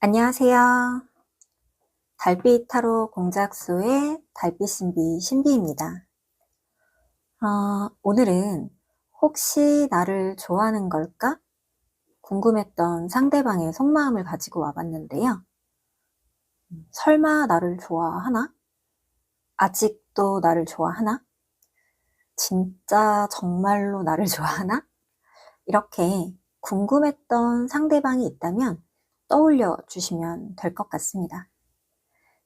안녕하세요. 달빛 타로 공작소의 달빛 신비입니다. 오늘은 혹시 나를 좋아하는 걸까? 궁금했던 상대방의 속마음을 가지고 와봤는데요. 설마 나를 좋아하나? 아직도 나를 좋아하나? 진짜 정말로 나를 좋아하나? 이렇게 궁금했던 상대방이 있다면 떠올려 주시면 될 것 같습니다.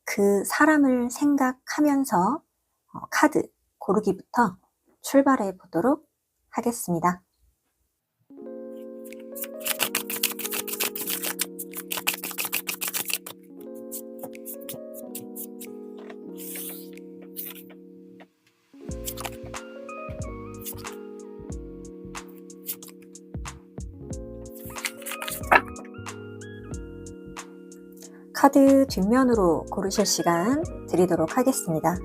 그 사람을 생각하면서 카드 고르기부터 출발해 보도록 하겠습니다. 카드 뒷면으로 고르실 시간 드리도록 하겠습니다.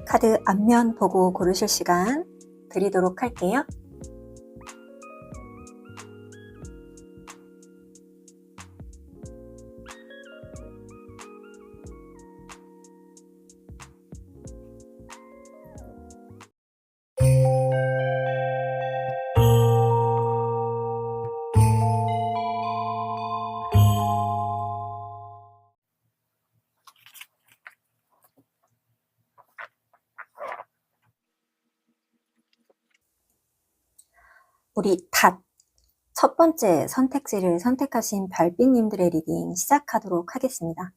카드 앞면 보고 고르실 시간 드리도록 할게요. 우리 첫 번째 선택지를 선택하신 별빛님들의 리딩 시작하도록 하겠습니다.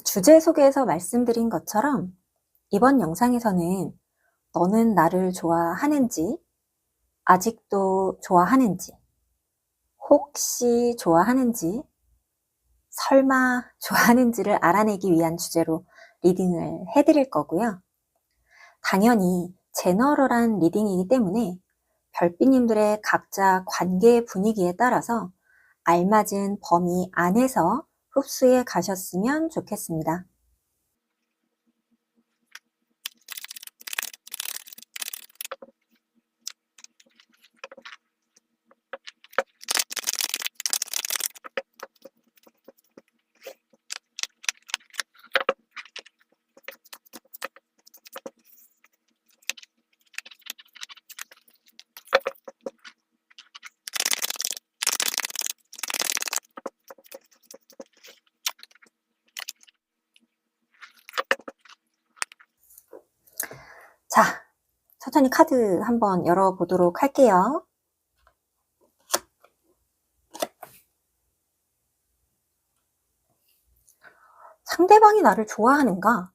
주제 소개에서 말씀드린 것처럼 이번 영상에서는 너는 나를 좋아하는지, 아직도 좋아하는지, 혹시 좋아하는지, 설마 좋아하는지를 알아내기 위한 주제로 리딩을 해드릴 거고요. 당연히 제너럴한 리딩이기 때문에 별빛님들의 각자 관계 분위기에 따라서 알맞은 범위 안에서 흡수해 가셨으면 좋겠습니다. 자, 천천히 카드 한번 열어보도록 할게요. 상대방이 나를 좋아하는가?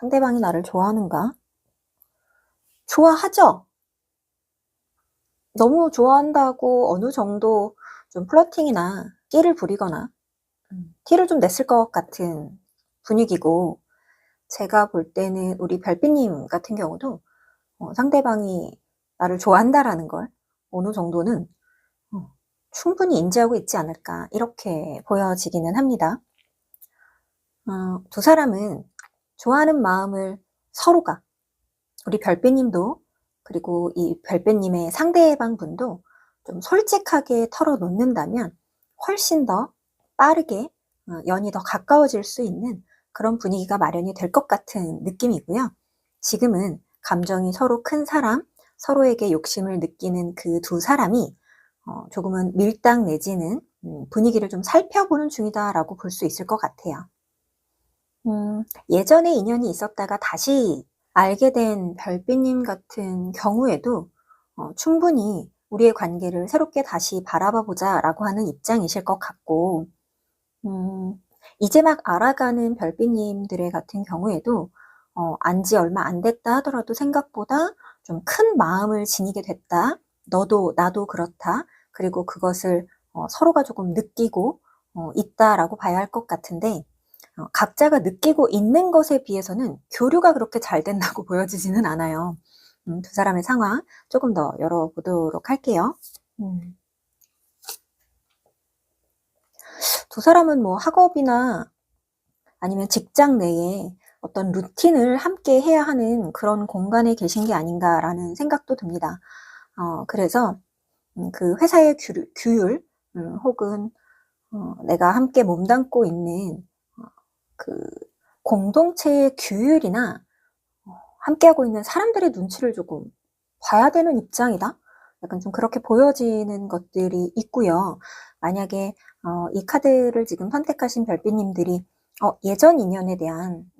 상대방이 나를 좋아하는가? 좋아하죠? 너무 좋아한다고 어느 정도 좀 플러팅이나 끼를 부리거나 티를 좀 냈을 것 같은 분위기고, 제가 볼 때는 우리 별빛님 같은 경우도 상대방이 나를 좋아한다라는 걸 어느 정도는 충분히 인지하고 있지 않을까, 이렇게 보여지기는 합니다. 두 사람은 좋아하는 마음을 서로가, 우리 별빛님도 그리고 이 별빛님의 상대방 분도 좀 솔직하게 털어놓는다면 훨씬 더 빠르게 연이 더 가까워질 수 있는 그런 분위기가 마련이 될 것 같은 느낌이고요. 지금은 감정이 서로 큰 사람, 서로에게 욕심을 느끼는 그 두 사람이 조금은 밀당 내지는 분위기를 좀 살펴보는 중이다라고 볼 수 있을 것 같아요. 예전에 인연이 있었다가 다시 알게 된 별빛님 같은 경우에도 충분히 우리의 관계를 새롭게 다시 바라봐 보자라고 하는 입장이실 것 같고, 이제 막 알아가는 별빛님들의 같은 경우에도 안지 얼마 안 됐다 하더라도 생각보다 좀 큰 마음을 지니게 됐다. 너도 나도 그렇다. 그리고 그것을 서로가 조금 느끼고 있다라고 봐야 할 것 같은데, 각자가 느끼고 있는 것에 비해서는 교류가 그렇게 잘 된다고 보여지지는 않아요. 두 사람의 상황 조금 더 열어보도록 할게요. 두 사람은 뭐 학업이나 아니면 직장 내에 어떤 루틴을 함께 해야 하는 그런 공간에 계신 게 아닌가라는 생각도 듭니다. 그래서 그 회사의 규율, 혹은 내가 함께 몸담고 있는 그 공동체의 규율이나 함께하고 있는 사람들의 눈치를 조금 봐야 되는 입장이다? 약간 좀 그렇게 보여지는 것들이 있고요. 만약에 이 카드를 지금 선택하신 별빛님들이 예전 인연에 대한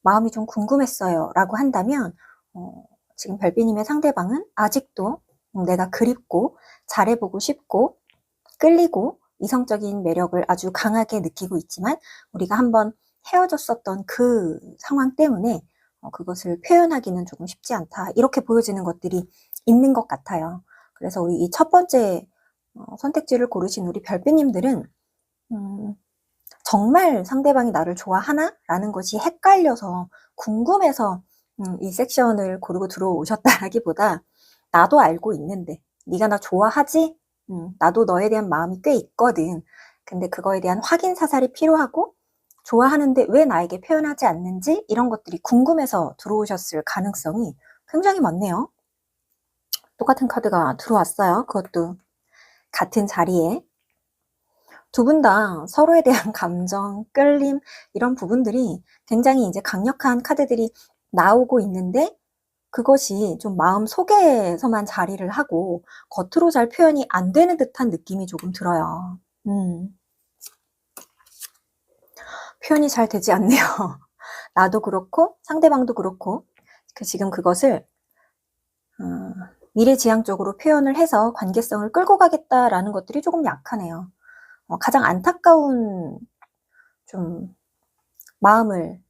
마음이 좀 궁금했어요 라고 한다면, 지금 별빛님의 상대방은 아직도 내가 그립고 잘해보고 싶고 끌리고 이성적인 매력을 아주 강하게 느끼고 있지만, 우리가 한번 헤어졌었던 그 상황 때문에 그것을 표현하기는 조금 쉽지 않다, 이렇게 보여지는 것들이 있는 것 같아요. 그래서 우리 이 첫 번째 선택지를 고르신 우리 별빛님들은 정말 상대방이 나를 좋아하나? 라는 것이 헷갈려서 궁금해서 이 섹션을 고르고 들어오셨다라기보다, 나도 알고 있는데 네가 나 좋아하지? 나도 너에 대한 마음이 꽤 있거든. 근데 그거에 대한 확인 사살이 필요하고, 좋아하는데 왜 나에게 표현하지 않는지, 이런 것들이 궁금해서 들어오셨을 가능성이 굉장히 많네요. 똑같은 카드가 들어왔어요. 그것도 같은 자리에. 두 분 다 서로에 대한 감정, 끌림, 이런 부분들이 굉장히 이제 강력한 카드들이 나오고 있는데, 그것이 좀 마음 속에서만 자리를 하고 겉으로 잘 표현이 안 되는 듯한 느낌이 조금 들어요. 표현이 잘 되지 않네요. 나도 그렇고 상대방도 그렇고, 지금 그것을 미래지향적으로 표현을 해서 관계성을 끌고 가겠다라는 것들이 조금 약하네요. 가장 안타까운 좀 마음을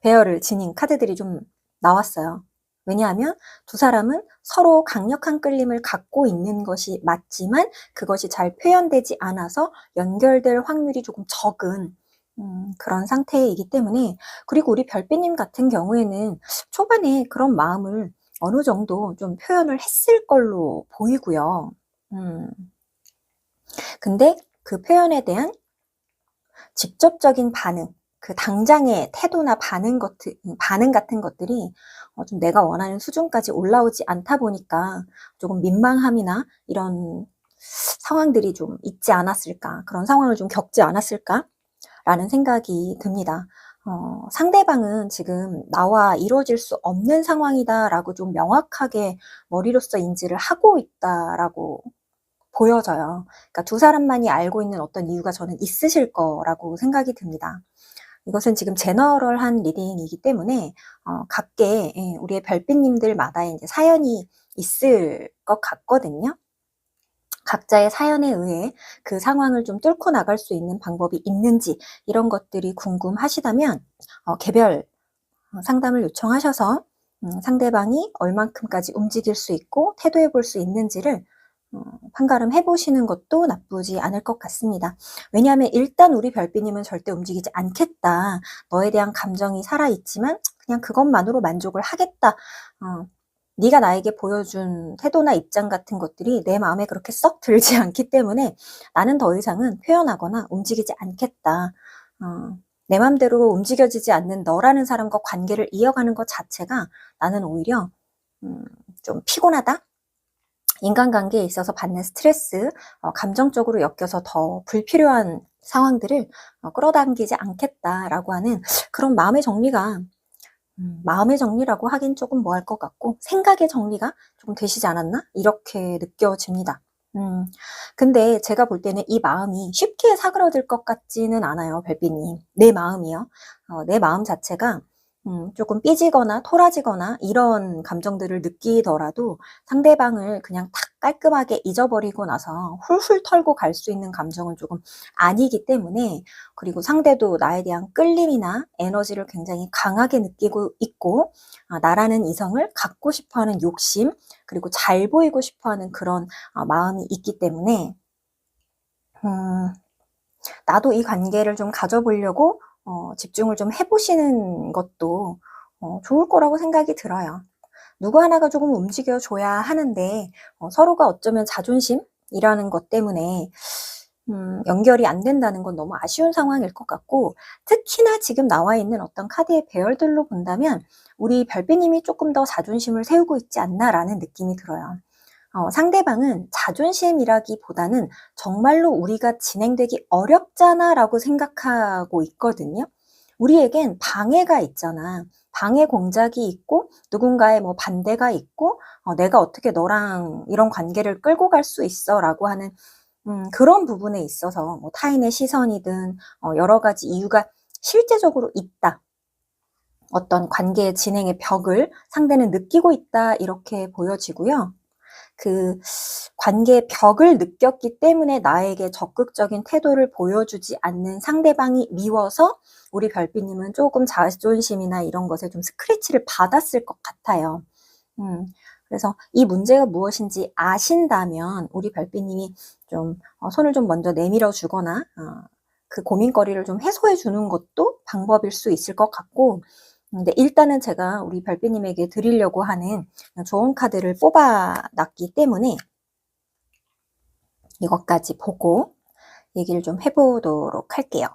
배열을 지닌 카드들이 좀 나왔어요. 왜냐하면 두 사람은 서로 강력한 끌림을 갖고 있는 것이 맞지만, 그것이 잘 표현되지 않아서 연결될 확률이 조금 적은 그런 상태이기 때문에, 그리고 우리 별빛님 같은 경우에는 초반에 그런 마음을 어느 정도 좀 표현을 했을 걸로 보이고요. 근데 그 표현에 대한 직접적인 반응, 그 당장의 태도나 반응 같은 것들이 좀 내가 원하는 수준까지 올라오지 않다 보니까 조금 민망함이나 이런 상황들이 좀 있지 않았을까, 그런 상황을 좀 겪지 않았을까라는 생각이 듭니다. 상대방은 지금 나와 이루어질 수 없는 상황이다라고 좀 명확하게 머리로서 인지를 하고 있다라고 보여져요. 그러니까 두 사람만이 알고 있는 어떤 이유가 저는 있으실 거라고 생각이 듭니다. 이것은 지금 제너럴한 리딩이기 때문에 각계 우리의 별빛님들마다의 이제 사연이 있을 것 같거든요. 각자의 사연에 의해 그 상황을 좀 뚫고 나갈 수 있는 방법이 있는지, 이런 것들이 궁금하시다면 개별 상담을 요청하셔서 상대방이 얼만큼까지 움직일 수 있고 태도해 볼 수 있는지를 판가름 해보시는 것도 나쁘지 않을 것 같습니다. 왜냐하면 일단 우리 별빛님은 절대 움직이지 않겠다. 너에 대한 감정이 살아있지만 그냥 그것만으로 만족을 하겠다. 네가 나에게 보여준 태도나 입장 같은 것들이 내 마음에 그렇게 썩 들지 않기 때문에 나는 더 이상은 표현하거나 움직이지 않겠다. 내 맘대로 움직여지지 않는 너라는 사람과 관계를 이어가는 것 자체가 나는 오히려 좀 피곤하다? 인간관계에 있어서 받는 스트레스, 감정적으로 엮여서 더 불필요한 상황들을 끌어당기지 않겠다라고 하는 그런 마음의 정리가, 마음의 정리라고 하긴 조금 뭐 할 것 같고, 생각의 정리가 조금 되시지 않았나? 이렇게 느껴집니다. 근데 제가 볼 때는 이 마음이 쉽게 사그러들 것 같지는 않아요, 별빛님. 내 마음이요. 내 마음 자체가 조금 삐지거나 토라지거나 이런 감정들을 느끼더라도 상대방을 그냥 탁 깔끔하게 잊어버리고 나서 훌훌 털고 갈 수 있는 감정은 조금 아니기 때문에, 그리고 상대도 나에 대한 끌림이나 에너지를 굉장히 강하게 느끼고 있고, 나라는 이성을 갖고 싶어하는 욕심, 그리고 잘 보이고 싶어하는 그런 마음이 있기 때문에 나도 이 관계를 좀 가져보려고 집중을 좀 해보시는 것도 좋을 거라고 생각이 들어요. 누구 하나가 조금 움직여줘야 하는데 서로가 어쩌면 자존심이라는 것 때문에 연결이 안 된다는 건 너무 아쉬운 상황일 것 같고, 특히나 지금 나와 있는 어떤 카드의 배열들로 본다면 우리 별빛님이 조금 더 자존심을 세우고 있지 않나라는 느낌이 들어요. 상대방은 자존심이라기보다는 정말로 우리가 진행되기 어렵잖아 라고 생각하고 있거든요. 우리에겐 방해가 있잖아. 방해 공작이 있고 누군가의 뭐 반대가 있고 내가 어떻게 너랑 이런 관계를 끌고 갈 수 있어 라고 하는 그런 부분에 있어서 뭐 타인의 시선이든 여러 가지 이유가 실제적으로 있다. 어떤 관계의 진행의 벽을 상대는 느끼고 있다 이렇게 보여지고요. 그 관계의 벽을 느꼈기 때문에 나에게 적극적인 태도를 보여주지 않는 상대방이 미워서 우리 별빛님은 조금 자존심이나 이런 것에 좀 스크래치를 받았을 것 같아요. 그래서 이 문제가 무엇인지 아신다면 우리 별빛님이 좀 손을 좀 먼저 내밀어 주거나 그 고민거리를 좀 해소해 주는 것도 방법일 수 있을 것 같고, 근데 일단은 제가 우리 별빛님에게 드리려고 하는 좋은 카드를 뽑아놨기 때문에 이것까지 보고 얘기를 좀 해보도록 할게요.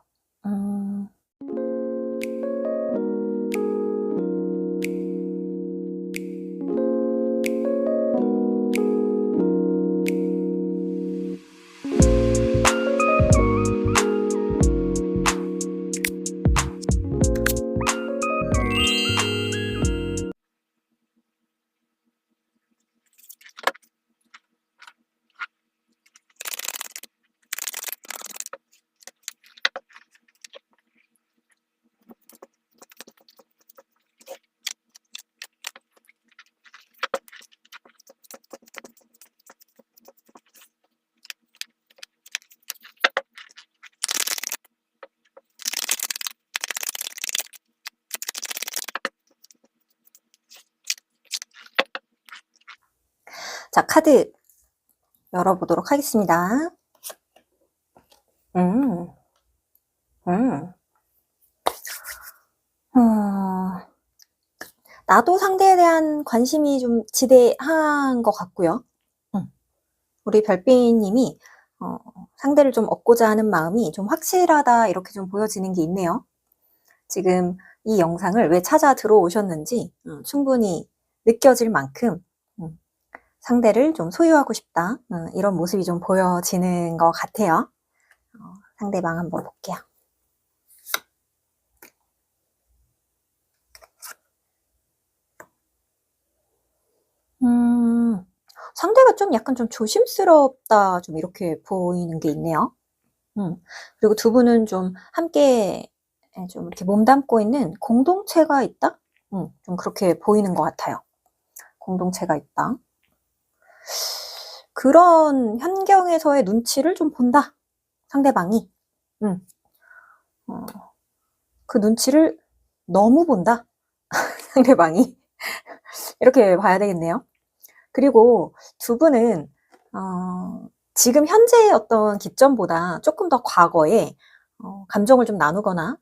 자, 카드 열어보도록 하겠습니다. 나도 상대에 대한 관심이 좀 지대한 것 같고요. 우리 별빛님이 상대를 좀 얻고자 하는 마음이 좀 확실하다 이렇게 좀 보여지는 게 있네요. 지금 이 영상을 왜 찾아 들어오셨는지 충분히 느껴질 만큼 상대를 좀 소유하고 싶다 이런 모습이 좀 보여지는 것 같아요. 상대방 한번 볼게요. 상대가 좀 약간 좀 조심스럽다 좀 이렇게 보이는 게 있네요. 그리고 두 분은 좀 함께 좀 이렇게 몸담고 있는 공동체가 있다? 좀 그렇게 보이는 것 같아요. 공동체가 있다. 그런 환경에서의 눈치를 좀 본다. 상대방이. 그 눈치를 너무 본다. 상대방이. 이렇게 봐야 되겠네요. 그리고 두 분은 지금 현재의 어떤 기점보다 조금 더 과거에 감정을 좀 나누거나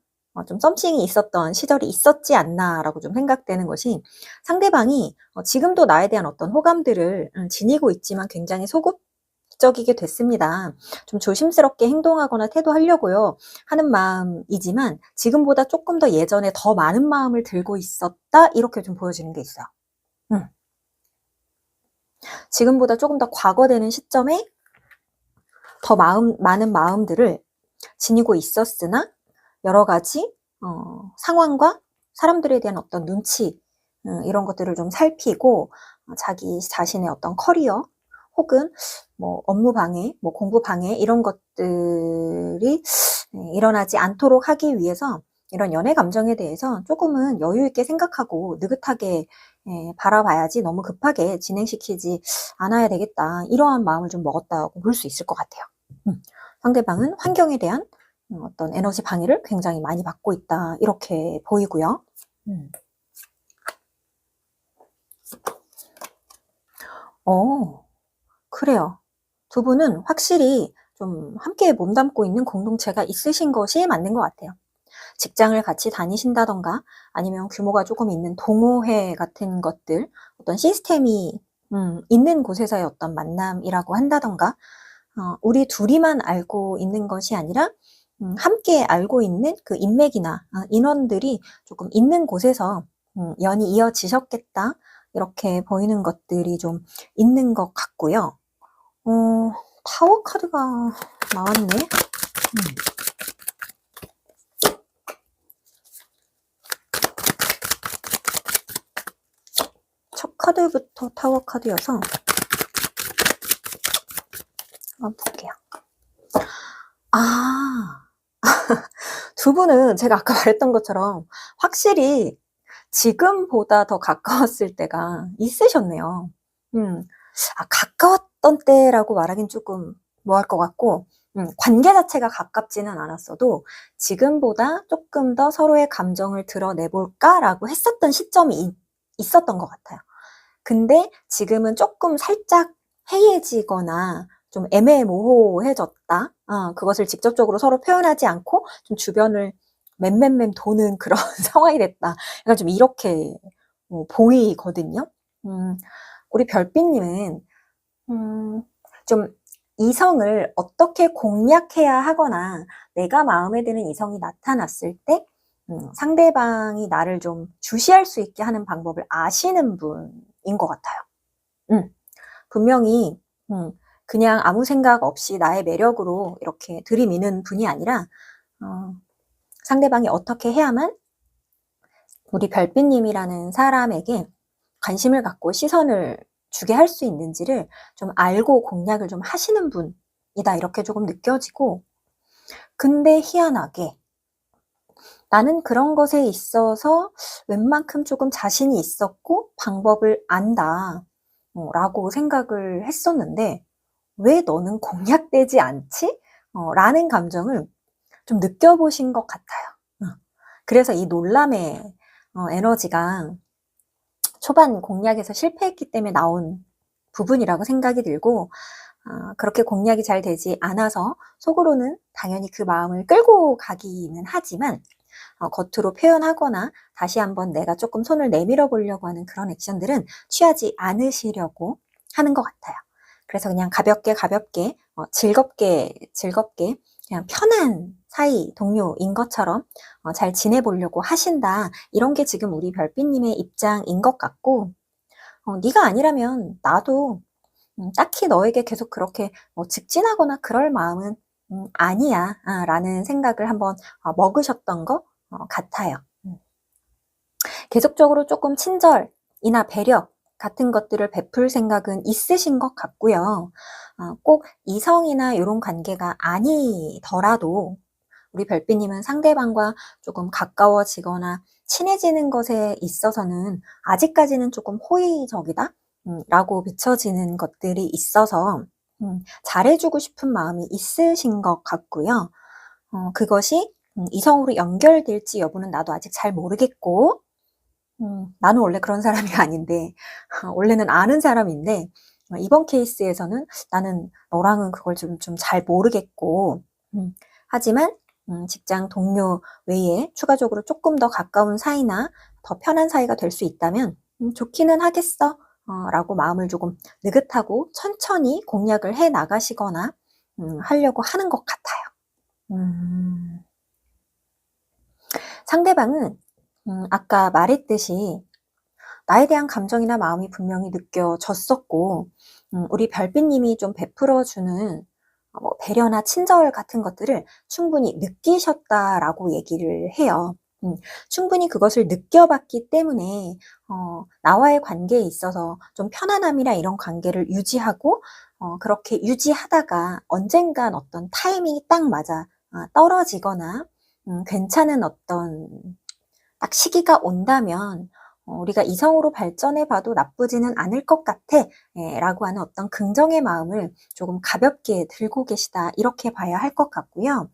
좀 썸씽이 있었던 시절이 있었지 않나라고 좀 생각되는 것이, 상대방이 지금도 나에 대한 어떤 호감들을 지니고 있지만 굉장히 소극적이게 됐습니다. 좀 조심스럽게 행동하거나 태도하려고요 하는 마음이지만 지금보다 조금 더 예전에 더 많은 마음을 들고 있었다 이렇게 좀 보여지는 게 있어요. 지금보다 조금 더 과거되는 시점에 더 많은 마음들을 지니고 있었으나 여러 가지 상황과 사람들에 대한 어떤 눈치 이런 것들을 좀 살피고 자기 자신의 어떤 커리어 혹은 뭐 업무 방해, 뭐 공부 방해 이런 것들이 일어나지 않도록 하기 위해서 이런 연애 감정에 대해서 조금은 여유 있게 생각하고 느긋하게 바라봐야지 너무 급하게 진행시키지 않아야 되겠다, 이러한 마음을 좀 먹었다고 볼 수 있을 것 같아요. 상대방은 환경에 대한 어떤 에너지 방해를 굉장히 많이 받고 있다 이렇게 보이고요. 그래요. 두 분은 확실히 좀 함께 몸담고 있는 공동체가 있으신 것이 맞는 것 같아요. 직장을 같이 다니신다던가 아니면 규모가 조금 있는 동호회 같은 것들, 어떤 시스템이 있는 곳에서의 어떤 만남이라고 한다던가, 우리 둘이만 알고 있는 것이 아니라 함께 알고 있는 그 인맥이나 인원들이 조금 있는 곳에서 연이 이어지셨겠다, 이렇게 보이는 것들이 좀 있는 것 같고요. 타워 카드가 나왔네. 첫 카드부터 타워 카드여서 한번 볼게요. 두 분은 제가 아까 말했던 것처럼 확실히 지금보다 더 가까웠을 때가 있으셨네요. 가까웠던 때라고 말하긴 조금 뭐할 것 같고, 관계 자체가 가깝지는 않았어도 지금보다 조금 더 서로의 감정을 드러내볼까라고 했었던 시점이 있었던 것 같아요. 근데 지금은 조금 살짝 해이해지거나 좀 애매모호해졌다. 그것을 직접적으로 서로 표현하지 않고 좀 주변을 맴맴맴 도는 그런 상황이 됐다. 약간 좀 이렇게 보이거든요. 우리 별빛님은 좀 이성을 어떻게 공략해야 하거나 내가 마음에 드는 이성이 나타났을 때 상대방이 나를 좀 주시할 수 있게 하는 방법을 아시는 분인 것 같아요. 분명히 그냥 아무 생각 없이 나의 매력으로 이렇게 들이미는 분이 아니라 상대방이 어떻게 해야만 우리 별빛님이라는 사람에게 관심을 갖고 시선을 주게 할 수 있는지를 좀 알고 공략을 좀 하시는 분이다, 이렇게 조금 느껴지고, 근데 희한하게 나는 그런 것에 있어서 웬만큼 조금 자신이 있었고 방법을 안다 라고 생각을 했었는데 왜 너는 공략되지 않지? 라는 감정을 좀 느껴보신 것 같아요. 그래서 이 놀람의 에너지가 초반 공략에서 실패했기 때문에 나온 부분이라고 생각이 들고, 그렇게 공략이 잘 되지 않아서 속으로는 당연히 그 마음을 끌고 가기는 하지만 겉으로 표현하거나 다시 한번 내가 조금 손을 내밀어 보려고 하는 그런 액션들은 취하지 않으시려고 하는 것 같아요. 그래서 그냥 가볍게 즐겁게 그냥 편한 사이 동료인 것처럼 잘 지내보려고 하신다, 이런 게 지금 우리 별빛님의 입장인 것 같고, 네가 아니라면 나도 딱히 너에게 계속 그렇게 직진하거나 그럴 마음은 아니야 라는 생각을 한번 먹으셨던 것 같아요. 계속적으로 조금 친절이나 배려 같은 것들을 베풀 생각은 있으신 것 같고요. 꼭 이성이나 이런 관계가 아니더라도 우리 별빛님은 상대방과 조금 가까워지거나 친해지는 것에 있어서는 아직까지는 조금 호의적이다 라고 비춰지는 것들이 있어서 잘해주고 싶은 마음이 있으신 것 같고요. 그것이 이성으로 연결될지 여부는 나도 아직 잘 모르겠고, 나는 원래 그런 사람이 아닌데, 원래는 아는 사람인데, 이번 케이스에서는 나는 너랑은 그걸 좀 잘 모르겠고, 하지만 직장 동료 외에 추가적으로 조금 더 가까운 사이나 더 편한 사이가 될 수 있다면 좋기는 하겠어 라고 마음을 조금 느긋하고 천천히 공략을 해 나가시거나 하려고 하는 것 같아요. 상대방은 아까 말했듯이 나에 대한 감정이나 마음이 분명히 느껴졌었고, 우리 별빛님이 좀 베풀어주는 배려나 친절 같은 것들을 충분히 느끼셨다라고 얘기를 해요. 충분히 그것을 느껴봤기 때문에 나와의 관계에 있어서 좀 편안함이나 이런 관계를 유지하고, 그렇게 유지하다가 언젠간 어떤 타이밍이 딱 맞아 떨어지거나 괜찮은 어떤 딱 시기가 온다면 우리가 이성으로 발전해 봐도 나쁘지는 않을 것 같아 라고 하는 어떤 긍정의 마음을 조금 가볍게 들고 계시다, 이렇게 봐야 할 것 같고요.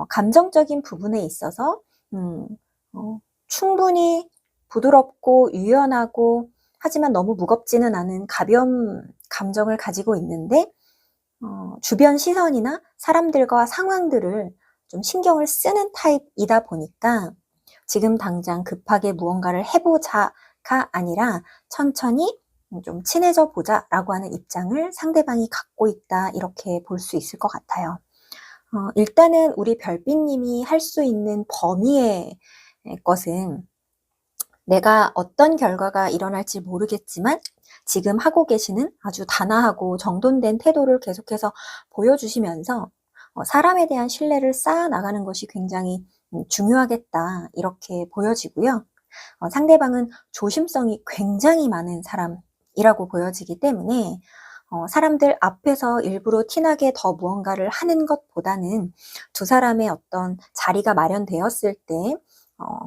감정적인 부분에 있어서 충분히 부드럽고 유연하고 하지만 너무 무겁지는 않은 가벼운 감정을 가지고 있는데, 주변 시선이나 사람들과 상황들을 좀 신경을 쓰는 타입이다 보니까 지금 당장 급하게 무언가를 해보자가 아니라 천천히 좀 친해져 보자라고 하는 입장을 상대방이 갖고 있다, 이렇게 볼 수 있을 것 같아요. 일단은 우리 별빛님이 할 수 있는 범위의 것은, 내가 어떤 결과가 일어날지 모르겠지만 지금 하고 계시는 아주 단아하고 정돈된 태도를 계속해서 보여주시면서 사람에 대한 신뢰를 쌓아 나가는 것이 굉장히 중요하겠다, 이렇게 보여지고요. 상대방은 조심성이 굉장히 많은 사람이라고 보여지기 때문에 사람들 앞에서 일부러 티나게 더 무언가를 하는 것보다는 두 사람의 어떤 자리가 마련되었을 때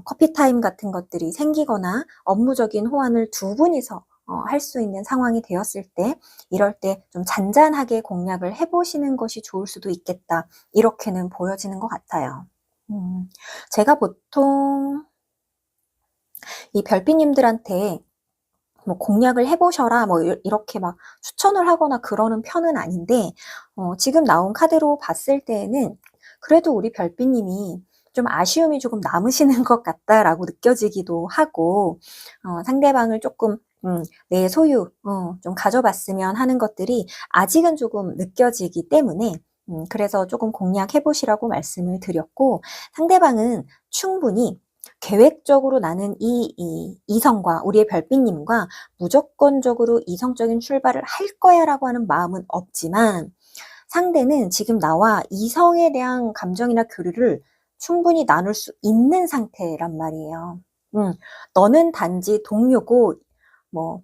커피 타임 같은 것들이 생기거나 업무적인 호환을 두 분이서 할 수 있는 상황이 되었을 때, 이럴 때 좀 잔잔하게 공략을 해보시는 것이 좋을 수도 있겠다, 이렇게는 보여지는 것 같아요. 제가 보통 이 별빛님들한테 뭐 공략을 해보셔라 뭐 이렇게 막 추천을 하거나 그러는 편은 아닌데, 지금 나온 카드로 봤을 때에는 그래도 우리 별빛님이 좀 아쉬움이 조금 남으시는 것 같다라고 느껴지기도 하고, 상대방을 조금 내 소유 좀 가져봤으면 하는 것들이 아직은 조금 느껴지기 때문에 그래서 조금 공략해 보시라고 말씀을 드렸고, 상대방은 충분히 계획적으로 나는 이 이성과 우리의 별빛님과 무조건적으로 이성적인 출발을 할 거야 라고 하는 마음은 없지만, 상대는 지금 나와 이성에 대한 감정이나 교류를 충분히 나눌 수 있는 상태란 말이에요. 너는 단지 동료고 뭐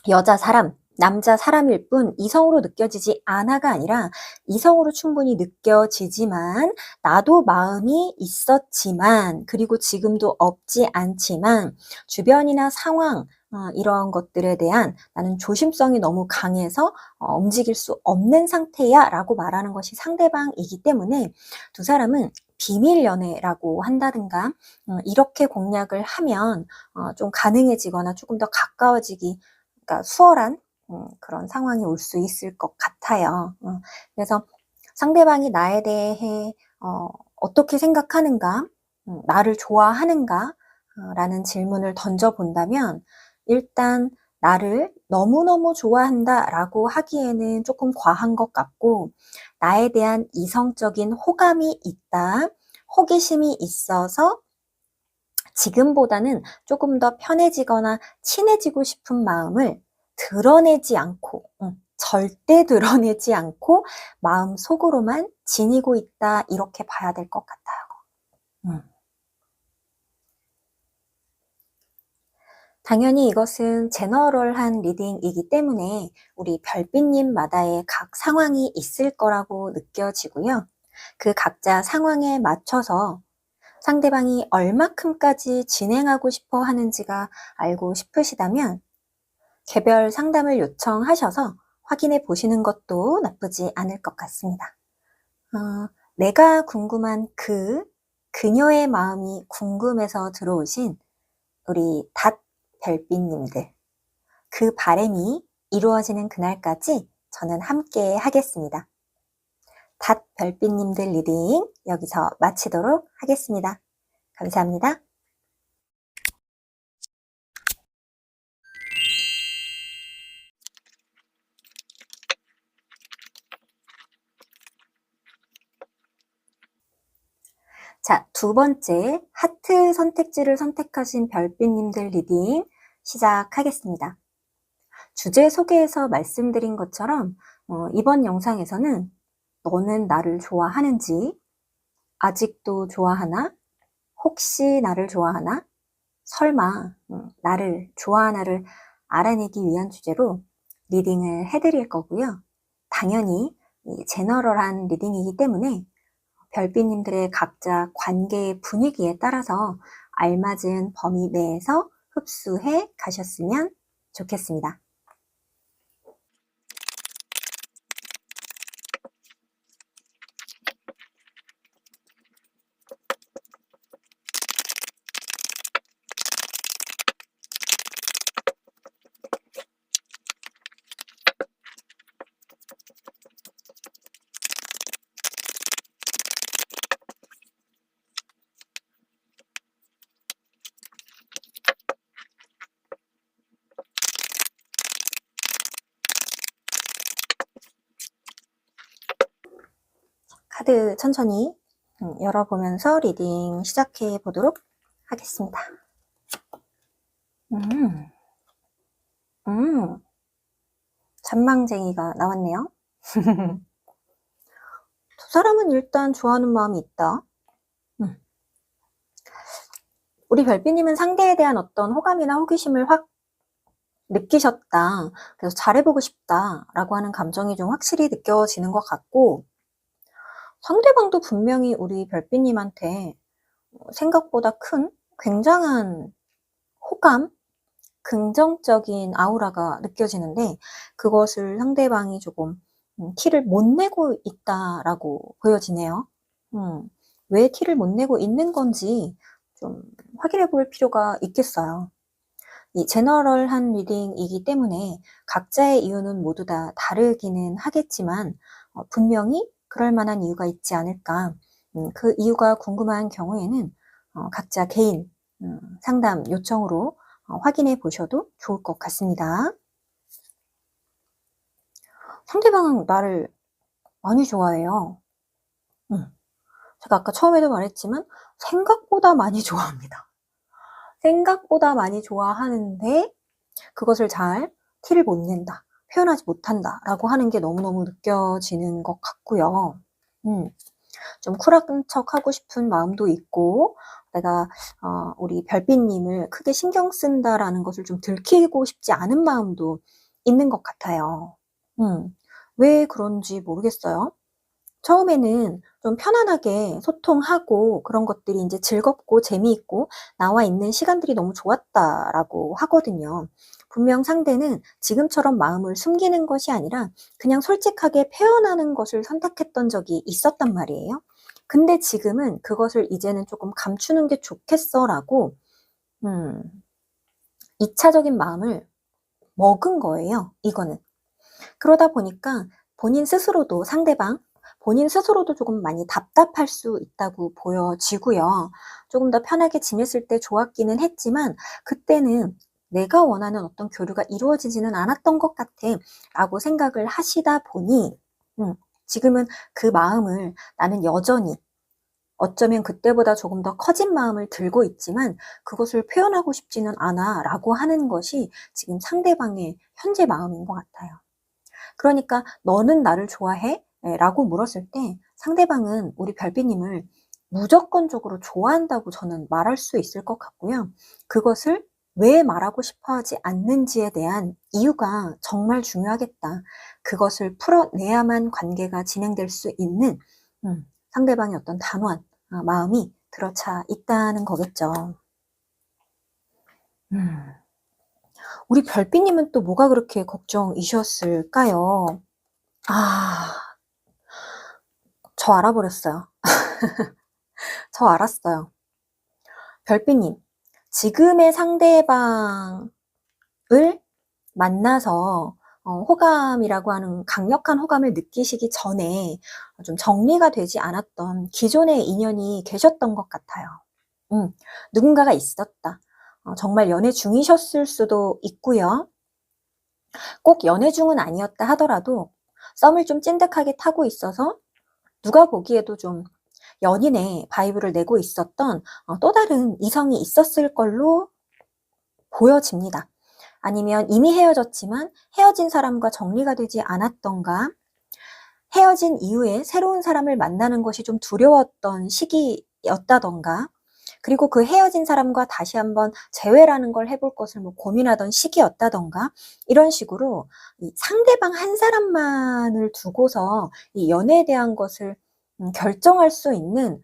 여자 사람, 남자 사람일 뿐 이성으로 느껴지지 않아가 아니라, 이성으로 충분히 느껴지지만 나도 마음이 있었지만, 그리고 지금도 없지 않지만 주변이나 상황 이러한 것들에 대한 나는 조심성이 너무 강해서 움직일 수 없는 상태야 라고 말하는 것이 상대방이기 때문에, 두 사람은 비밀 연애라고 한다든가 이렇게 공략을 하면 좀 가능해지거나 조금 더 가까워지기, 그러니까 수월한 그런 상황이 올 수 있을 것 같아요. 그래서 상대방이 나에 대해 어떻게 생각하는가, 나를 좋아하는가 라는 질문을 던져본다면, 일단 나를 너무너무 좋아한다 라고 하기에는 조금 과한 것 같고, 나에 대한 이성적인 호감이 있다, 호기심이 있어서 지금보다는 조금 더 편해지거나 친해지고 싶은 마음을 드러내지 않고, 절대 드러내지 않고 마음속으로만 지니고 있다, 이렇게 봐야 될 것 같아요. 당연히 이것은 제너럴한 리딩이기 때문에 우리 별빛님마다의 각 상황이 있을 거라고 느껴지고요. 그 각자 상황에 맞춰서 상대방이 얼마큼까지 진행하고 싶어 하는지가 알고 싶으시다면 개별 상담을 요청하셔서 확인해 보시는 것도 나쁘지 않을 것 같습니다. 내가 궁금한 그녀의 마음이 궁금해서 들어오신 우리 닷 별빛님들, 그 바람이 이루어지는 그날까지 저는 함께 하겠습니다. 닷 별빛님들 리딩 여기서 마치도록 하겠습니다. 감사합니다. 자, 두 번째 하트 선택지를 선택하신 별빛님들 리딩 시작하겠습니다. 주제 소개에서 말씀드린 것처럼 이번 영상에서는 너는 나를 좋아하는지, 아직도 좋아하나, 혹시 나를 좋아하나, 설마 나를 좋아하나를 알아내기 위한 주제로 리딩을 해드릴 거고요. 당연히 제너럴한 리딩이기 때문에 별빛님들의 각자 관계의 분위기에 따라서 알맞은 범위 내에서 흡수해 가셨으면 좋겠습니다. 카드 천천히 열어보면서 리딩 시작해 보도록 하겠습니다. 잔망쟁이가 나왔네요. 두 사람은 일단 좋아하는 마음이 있다. 우리 별빛님은 상대에 대한 어떤 호감이나 호기심을 확 느끼셨다. 그래서 잘해보고 싶다 라고 하는 감정이 좀 확실히 느껴지는 것 같고, 상대방도 분명히 우리 별빛님한테 생각보다 큰 굉장한 호감, 긍정적인 아우라가 느껴지는데, 그것을 상대방이 조금 티를 못 내고 있다라고 보여지네요. 왜 티를 못 내고 있는 건지 좀 확인해 볼 필요가 있겠어요. 이 제너럴한 리딩이기 때문에 각자의 이유는 모두 다 다르기는 하겠지만 분명히 그럴 만한 이유가 있지 않을까. 그 이유가 궁금한 경우에는 각자 개인 상담 요청으로 확인해 보셔도 좋을 것 같습니다. 상대방은 나를 많이 좋아해요. 제가 아까 처음에도 말했지만 생각보다 많이 좋아합니다. 생각보다 많이 좋아하는데 그것을 잘 티를 못 낸다, 표현하지 못한다 라고 하는 게 너무너무 느껴지는 것 같고요. 좀 쿨한 척 하고 싶은 마음도 있고, 내가 우리 별빛님을 크게 신경 쓴다라는 것을 좀 들키고 싶지 않은 마음도 있는 것 같아요. 왜 그런지 모르겠어요. 처음에는 좀 편안하게 소통하고 그런 것들이 이제 즐겁고 재미있고 나와 있는 시간들이 너무 좋았다라고 하거든요. 분명 상대는 지금처럼 마음을 숨기는 것이 아니라 그냥 솔직하게 표현하는 것을 선택했던 적이 있었단 말이에요. 근데 지금은 그것을 이제는 조금 감추는 게 좋겠어라고 2차적인 마음을 먹은 거예요, 이거는. 그러다 보니까 본인 스스로도 본인 스스로도 조금 많이 답답할 수 있다고 보여지고요. 조금 더 편하게 지냈을 때 좋았기는 했지만 그때는 내가 원하는 어떤 교류가 이루어지지는 않았던 것 같아 라고 생각을 하시다 보니 지금은 그 마음을 나는 여전히 어쩌면 그때보다 조금 더 커진 마음을 들고 있지만 그것을 표현하고 싶지는 않아 라고 하는 것이 지금 상대방의 현재 마음인 것 같아요. 그러니까 너는 나를 좋아해? 라고 물었을 때 상대방은 우리 별빛님을 무조건적으로 좋아한다고 저는 말할 수 있을 것 같고요. 그것을 왜 말하고 싶어 하지 않는지에 대한 이유가 정말 중요하겠다. 그것을 풀어내야만 관계가 진행될 수 있는 상대방의 어떤 단호한 마음이 들어차 있다는 거겠죠. 우리 별빛님은 또 뭐가 그렇게 걱정이셨을까요? 저 알아버렸어요. 저 알았어요. 별빛님, 지금의 상대방을 만나서 호감이라고 하는 강력한 호감을 느끼시기 전에 좀 정리가 되지 않았던 기존의 인연이 계셨던 것 같아요. 누군가가 있었다. 정말 연애 중이셨을 수도 있고요. 꼭 연애 중은 아니었다 하더라도 썸을 좀 찐득하게 타고 있어서 누가 보기에도 좀 연인의 바이브를 내고 있었던 또 다른 이성이 있었을 걸로 보여집니다. 아니면 이미 헤어졌지만 헤어진 사람과 정리가 되지 않았던가, 헤어진 이후에 새로운 사람을 만나는 것이 좀 두려웠던 시기였다던가, 그리고 그 헤어진 사람과 다시 한번 재회라는 걸 해볼 것을 고민하던 시기였다던가, 이런 식으로 이 상대방 한 사람만을 두고서 이 연애에 대한 것을 결정할 수 있는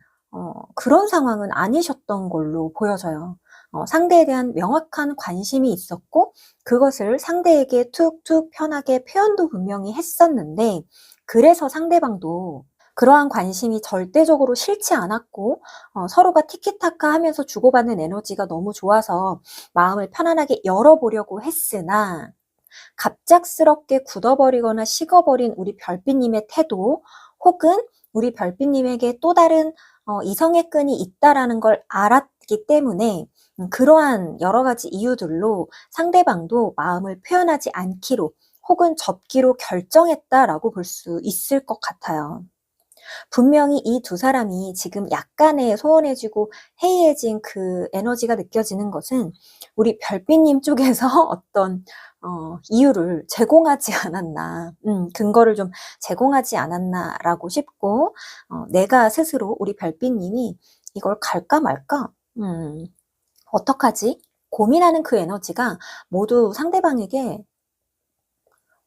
그런 상황은 아니셨던 걸로 보여져요. 상대에 대한 명확한 관심이 있었고 그것을 상대에게 툭툭 편하게 표현도 분명히 했었는데, 그래서 상대방도 그러한 관심이 절대적으로 싫지 않았고 서로가 티키타카 하면서 주고받는 에너지가 너무 좋아서 마음을 편안하게 열어보려고 했으나 갑작스럽게 굳어버리거나 식어버린 우리 별빛님의 태도, 혹은 우리 별빛님에게 또 다른 이성의 끈이 있다라는 걸 알았기 때문에 그러한 여러 가지 이유들로 상대방도 마음을 표현하지 않기로 혹은 접기로 결정했다라고 볼 수 있을 것 같아요. 분명히 이 두 사람이 지금 약간의 소원해지고 해이해진 그 에너지가 느껴지는 것은 우리 별빛님 쪽에서 어떤 이유를 제공하지 않았나, 근거를 좀 제공하지 않았나라고 싶고, 내가 스스로 우리 별빛님이 이걸 갈까 말까, 어떡하지? 고민하는 그 에너지가 모두 상대방에게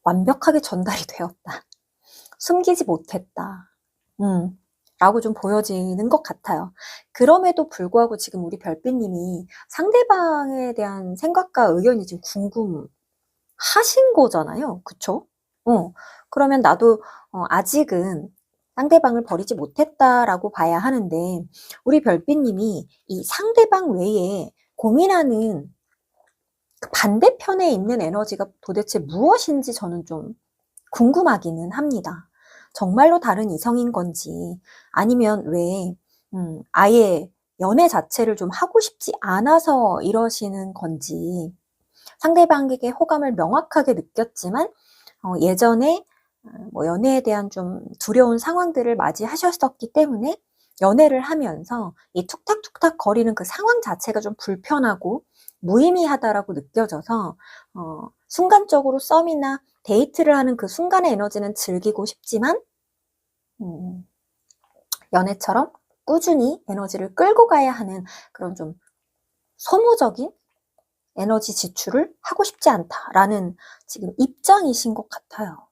완벽하게 전달이 되었다. 숨기지 못했다. 라고 좀 보여지는 것 같아요. 그럼에도 불구하고 지금 우리 별빛님이 상대방에 대한 생각과 의견이 지금 궁금하신 거잖아요. 그쵸? 그러면 나도 아직은 상대방을 버리지 못했다라고 봐야 하는데, 우리 별빛님이 이 상대방 외에 고민하는 그 반대편에 있는 에너지가 도대체 무엇인지 저는 좀 궁금하기는 합니다. 정말로 다른 이성인 건지, 아니면 왜 아예 연애 자체를 좀 하고 싶지 않아서 이러시는 건지, 상대방에게 호감을 명확하게 느꼈지만 예전에 뭐 연애에 대한 좀 두려운 상황들을 맞이하셨었기 때문에 연애를 하면서 이 툭탁툭탁 거리는 그 상황 자체가 좀 불편하고 무의미하다라고 느껴져서 순간적으로 썸이나 데이트를 하는 그 순간의 에너지는 즐기고 싶지만 연애처럼 꾸준히 에너지를 끌고 가야 하는 그런 좀 소모적인 에너지 지출을 하고 싶지 않다라는 지금 입장이신 것 같아요.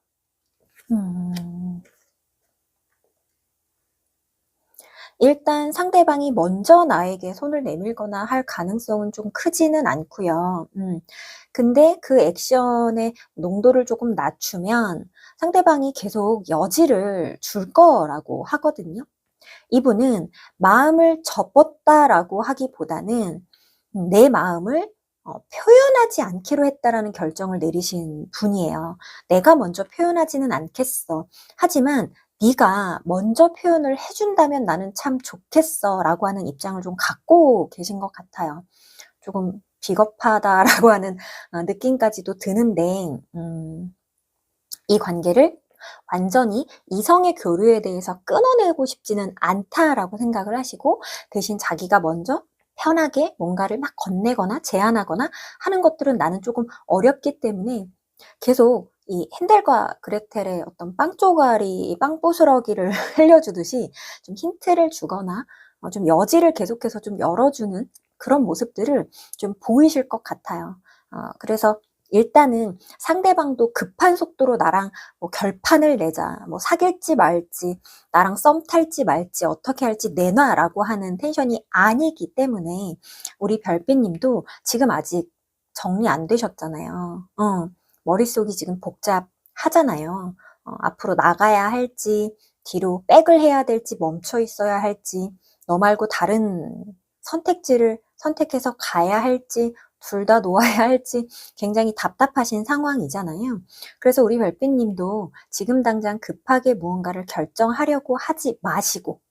일단 상대방이 먼저 나에게 손을 내밀거나 할 가능성은 좀 크지는 않고요. 근데 그 액션의 농도를 조금 낮추면 상대방이 계속 여지를 줄 거라고 하거든요. 이분은 마음을 접었다라고 하기보다는 내 마음을 표현하지 않기로 했다라는 결정을 내리신 분이에요. 내가 먼저 표현하지는 않겠어. 하지만 네가 먼저 표현을 해준다면 나는 참 좋겠어 라고 하는 입장을 좀 갖고 계신 것 같아요. 조금 비겁하다라고 하는 느낌까지도 드는데, 이 관계를 완전히 이성의 교류에 대해서 끊어내고 싶지는 않다라고 생각을 하시고, 대신 자기가 먼저 편하게 뭔가를 막 건네거나 제안하거나 하는 것들은 나는 조금 어렵기 때문에 계속 이 헨델과 그레텔의 어떤 빵 쪼가리, 빵 부스러기를 흘려주듯이 좀 힌트를 주거나 좀 여지를 계속해서 좀 열어주는 그런 모습들을 좀 보이실 것 같아요. 그래서 일단은 상대방도 급한 속도로 나랑 뭐 결판을 내자, 뭐 사귈지 말지, 나랑 썸 탈지 말지, 어떻게 할지 내놔라고 하는 텐션이 아니기 때문에 우리 별빛님도 지금 아직 정리 안 되셨잖아요. 머릿속이 지금 복잡하잖아요. 앞으로 나가야 할지, 뒤로 백을 해야 될지, 멈춰 있어야 할지, 너 말고 다른 선택지를 선택해서 가야 할지, 둘 다 놓아야 할지 굉장히 답답하신 상황이잖아요. 그래서 우리 별빛님도 지금 당장 급하게 무언가를 결정하려고 하지 마시고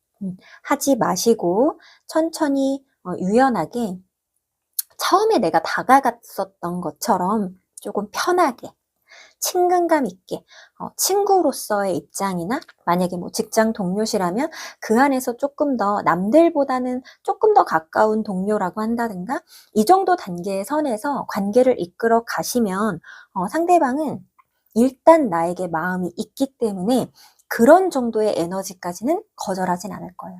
천천히 유연하게 처음에 내가 다가갔었던 것처럼 조금 편하게 친근감 있게 친구로서의 입장이나 만약에 뭐 직장 동료시라면 그 안에서 조금 더 남들보다는 조금 더 가까운 동료라고 한다든가 이 정도 단계의 선에서 관계를 이끌어 가시면 상대방은 일단 나에게 마음이 있기 때문에 그런 정도의 에너지까지는 거절하진 않을 거예요.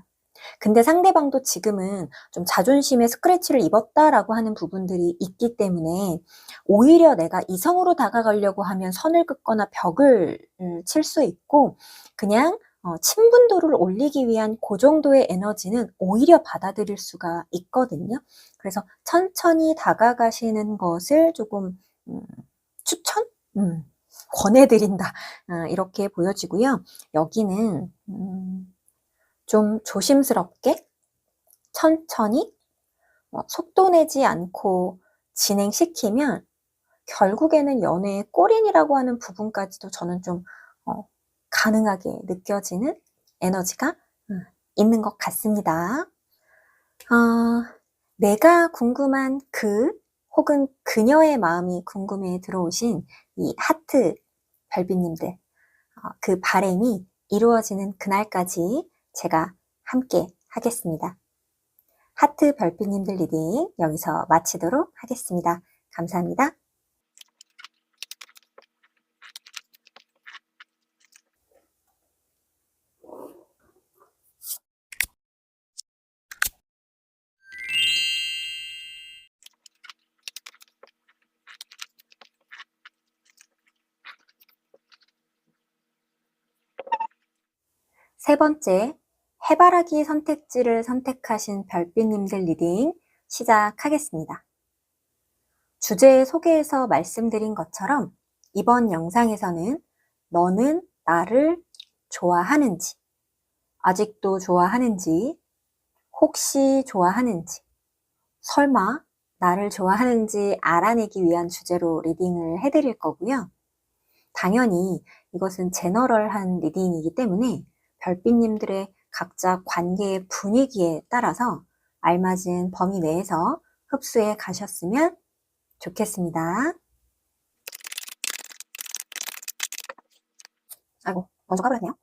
근데 상대방도 지금은 좀 자존심에 스크래치를 입었다라고 하는 부분들이 있기 때문에 오히려 내가 이성으로 다가가려고 하면 선을 긋거나 벽을 칠 수 있고 그냥 친분도를 올리기 위한 그 정도의 에너지는 오히려 받아들일 수가 있거든요. 그래서 천천히 다가가시는 것을 조금 추천? 권해드린다. 이렇게 보여지고요. 여기는 좀 조심스럽게 천천히 속도 내지 않고 진행시키면 결국에는 연애의 골인이라고 하는 부분까지도 저는 좀 가능하게 느껴지는 에너지가 있는 것 같습니다. 내가 궁금한 혹은 그녀의 마음이 궁금해 들어오신 이 하트 별빛님들, 그 바람이 이루어지는 그날까지 제가 함께 하겠습니다. 하트 별빛님들 리딩 여기서 마치도록 하겠습니다. 감사합니다. 세 번째, 해바라기 선택지를 선택하신 별빛님들 리딩 시작하겠습니다. 주제 소개에서 말씀드린 것처럼 이번 영상에서는 너는 나를 좋아하는지, 아직도 좋아하는지, 혹시 좋아하는지, 설마 나를 좋아하는지 알아내기 위한 주제로 리딩을 해드릴 거고요. 당연히 이것은 제너럴한 리딩이기 때문에 별빛님들의 각자 관계의 분위기에 따라서 알맞은 범위 내에서 흡수해 가셨으면 좋겠습니다. 아이고, 먼저 까버렸네요.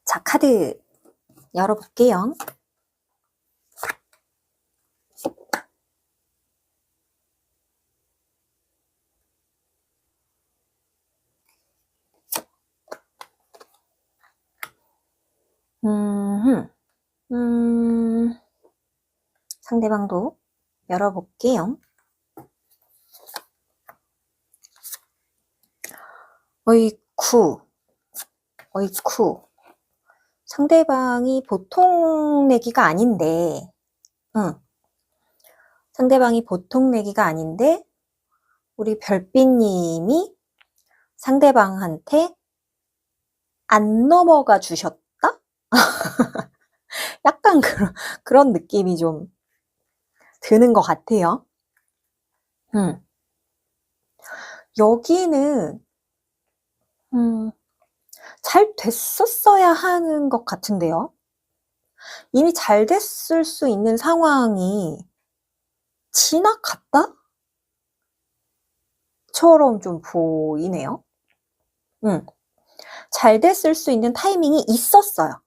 자, 카드 열어볼게요. 상대방도 열어볼게요. 어이쿠. 상대방이 보통 내기가 아닌데, 상대방이 보통 내기가 아닌데, 우리 별빛님이 상대방한테 안 넘어가 주셨다? 약간 그런 느낌이 좀 드는 것 같아요. 여기는, 잘 됐었어야 하는 것 같은데요. 이미 잘 됐을 수 있는 상황이 지나갔다? 처럼 좀 보이네요. 잘 됐을 수 있는 타이밍이 있었어요.